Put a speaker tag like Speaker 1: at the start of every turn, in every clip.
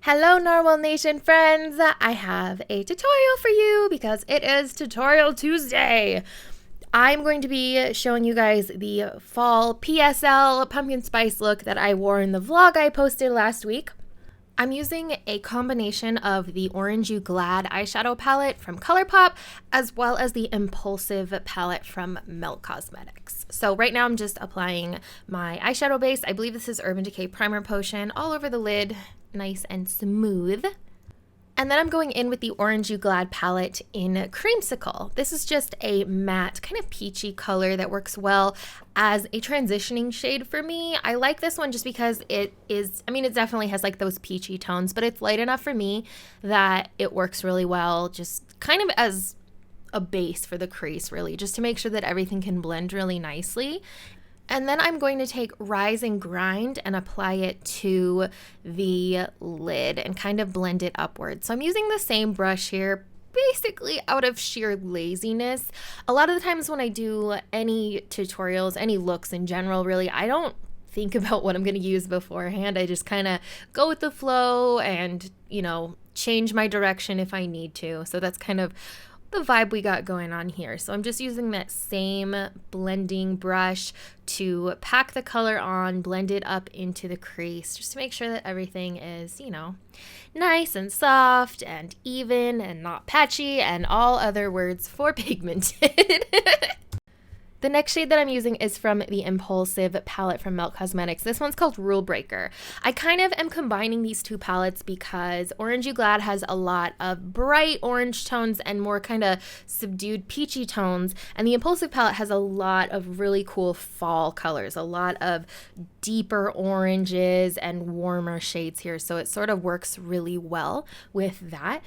Speaker 1: Hello Narwhal Nation friends! I have a tutorial for you because it is Tutorial Tuesday. I'm going to be showing you guys the fall PSL pumpkin spice look that I wore in the vlog I posted last week. I'm using a combination of the Orange You Glad eyeshadow palette from ColourPop as well as the Impulsive palette from Milk Cosmetics. So right now I'm just applying my eyeshadow base. I believe this is Urban Decay Primer Potion all over the lid, nice and smooth. And then I'm going in with the Orange You Glad palette in Creamsicle. This is just a matte, kind of peachy color that works well as a transitioning shade for me. I like this one just because it definitely has like those peachy tones, but it's light enough for me that it works really well, just kind of as a base for the crease, really, just to make sure that everything can blend really nicely. And then I'm going to take Rise and Grind and apply it to the lid and kind of blend it upwards. So I'm using the same brush here, basically out of sheer laziness. A lot of the times when I do any tutorials, any looks in general, really, I don't think about what I'm going to use beforehand. I just kind of go with the flow and, change my direction if I need to. So that's kind of the vibe we got going on here. So I'm just using that same blending brush to pack the color on, blend it up into the crease, just to make sure that everything is, nice and soft and even and not patchy and all other words for pigmented. The next shade that I'm using is from the Impulsive palette from Milk Cosmetics. This one's called Rule Breaker. I kind of am combining these two palettes because Orange You Glad has a lot of bright orange tones and more kind of subdued peachy tones, and the Impulsive palette has a lot of really cool fall colors, a lot of deeper oranges and warmer shades here, so it sort of works really well with that.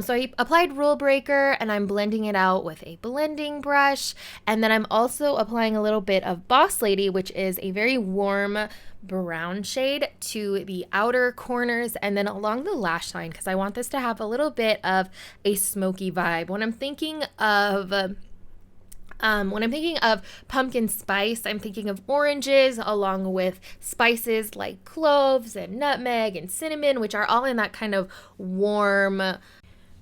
Speaker 1: So I applied Rule Breaker and I'm blending it out with a blending brush, and then I'm also applying a little bit of Boss Lady, which is a very warm brown shade, to the outer corners and then along the lash line, because I want this to have a little bit of a smoky vibe. When I'm thinking of pumpkin spice, I'm thinking of oranges along with spices like cloves and nutmeg and cinnamon, which are all in that kind of warm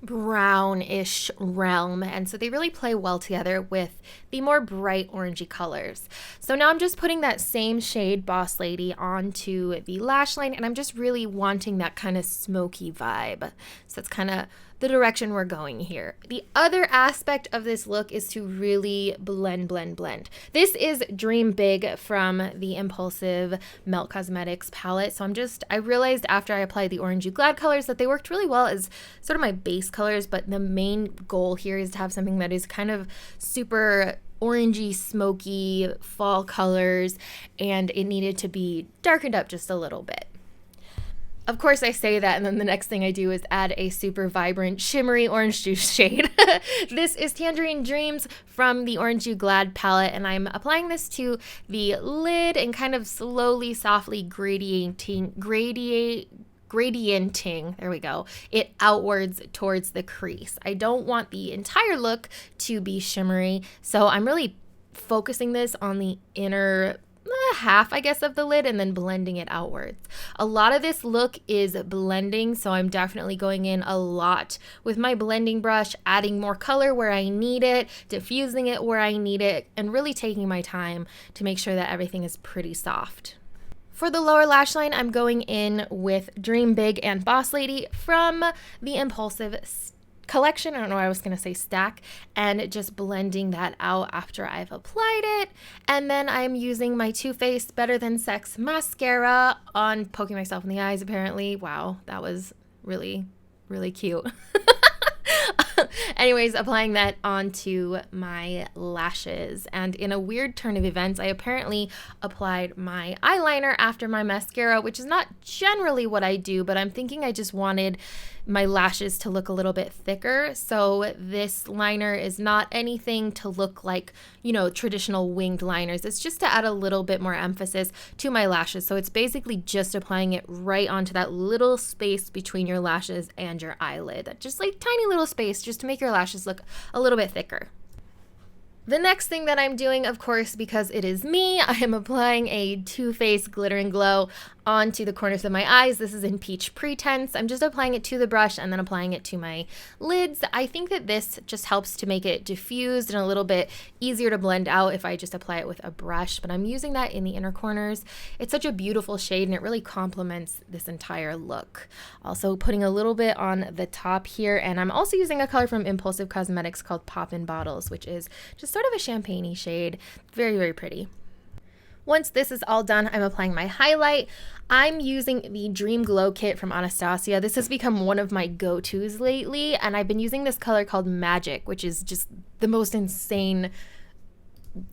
Speaker 1: brownish realm, and so they really play well together with the more bright orangey colors. So now I'm just putting that same shade, Boss Lady, onto the lash line, and I'm just really wanting that kind of smoky vibe. So that's kind of the direction we're going here. The other aspect of this look is to really blend. This is Dream Big from the Impulsive Milk Cosmetics palette. So I realized after I applied the Orange You Glad colors that they worked really well as sort of my base colors, but the main goal here is to have something that is kind of super orangey, smoky fall colors, and it needed to be darkened up just a little bit. Of course, I say that, and then the next thing I do is add a super vibrant, shimmery orange juice shade. This is Tangerine Dreams from the Orange You Glad palette, and I'm applying this to the lid and kind of slowly, softly gradienting, there we go, it outwards towards the crease. I don't want the entire look to be shimmery, so I'm really focusing this on the inner half, I guess, of the lid and then blending it outwards. A lot of this look is blending, so I'm definitely going in a lot with my blending brush, adding more color where I need it, diffusing it where I need it, and really taking my time to make sure that everything is pretty soft. For the lower lash line, I'm going in with Dream Big and Boss Lady from the Impulsive collection. I don't know why I was going to say stack, and just blending that out after I've applied it. And then I'm using my Too Faced Better Than Sex mascara on, poking myself in the eyes apparently. Wow, that was really, really cute. Anyways, applying that onto my lashes, and in a weird turn of events, I apparently applied my eyeliner after my mascara, which is not generally what I do, but I'm thinking I just wanted my lashes to look a little bit thicker. So this liner is not anything to look like, traditional winged liners. It's just to add a little bit more emphasis to my lashes. So it's basically just applying it right onto that little space between your lashes and your eyelid. Just like tiny little space, just to make your lashes look a little bit thicker. The next thing that I'm doing, of course, because it is me, I am applying a Too Faced Glitter and Glow onto the corners of my eyes. This is in Peach Pretense. I'm just applying it to the brush and then applying it to my lids. I think that this just helps to make it diffused and a little bit easier to blend out if I just apply it with a brush, but I'm using that in the inner corners. It's such a beautiful shade and it really complements this entire look. Also putting a little bit on the top here, and I'm also using a color from Impulsive Cosmetics called Pop in Bottles, which is just sort of a champagne-y shade. Very, very pretty. Once this is all done, I'm applying my highlight. I'm using the Dream Glow Kit from Anastasia. This has become one of my go-tos lately, and I've been using this color called Magic, which is just the most insane,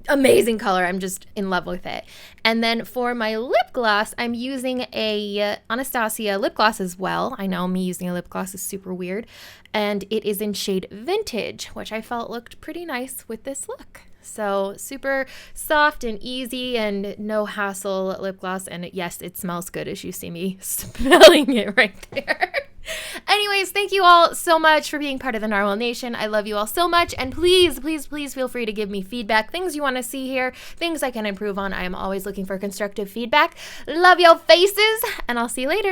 Speaker 1: amazing color. I'm just in love with it. And then for my lip gloss, I'm using a Anastasia lip gloss as well. I know me using a lip gloss is super weird, and it is in shade Vintage, which I felt looked pretty nice with this look. So super soft and easy and no hassle lip gloss. And yes, it smells good as you see me smelling it right there. Anyways, thank you all so much for being part of the Narwhal Nation. I love you all so much. And please, please, please feel free to give me feedback. Things you want to see here, things I can improve on. I am always looking for constructive feedback. Love y'all faces, and I'll see you later.